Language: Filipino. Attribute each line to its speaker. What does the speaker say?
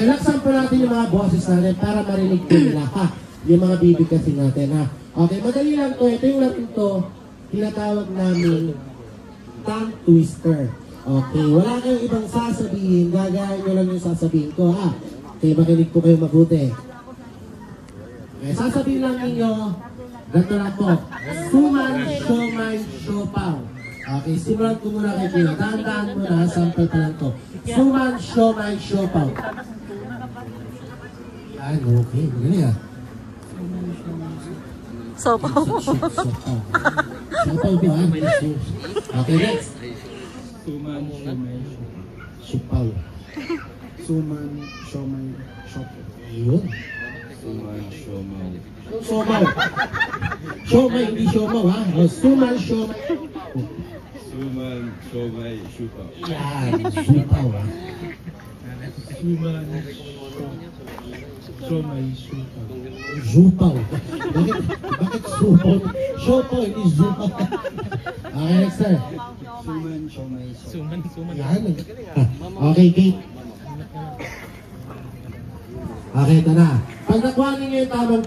Speaker 1: Okay, laksan po natin yung mga boses natin para marinig po nila, ha? Yung mga bibig kasi natin, ha? Okay, madali lang to. Ito yung lang ito, tinatawag namin tongue twister. Okay, wala kayong ibang sasabihin, gagayahin nyo lang yung sasabihin ko, ha? Okay, makinig po kayo mabuti. Okay, sasabihin lang ninyo, ganito lang po, suman, siomay, siopaw. Okay, simulan ko muna kay Kuya. Dahan-dahan muna, sample pa lang to. Suman, siomay, siopaw. Ay, okay, magaling ah.
Speaker 2: Sopaw.
Speaker 1: Siopaw ba ah? Okay, next.
Speaker 3: Suman, siomay,
Speaker 1: Siopaw.
Speaker 3: suman, siomay, siopaw.
Speaker 1: Yun.
Speaker 3: Suman, siomay.
Speaker 1: Siopaw. Siomay, hindi siopaw ha. Suman, siomay.
Speaker 3: Suman, siomay, siopaw.
Speaker 1: Yan, siopaw ha.
Speaker 3: Suman, siomay, siopaw.
Speaker 1: Zupaw. Bakit supaw? Siopaw, hindi zupaw. Okay, next sir.
Speaker 3: Suman, siomay, siopaw.
Speaker 1: Yan. Okay, Kate. Okay, ito na. Pag nakuha ninyo yung tamang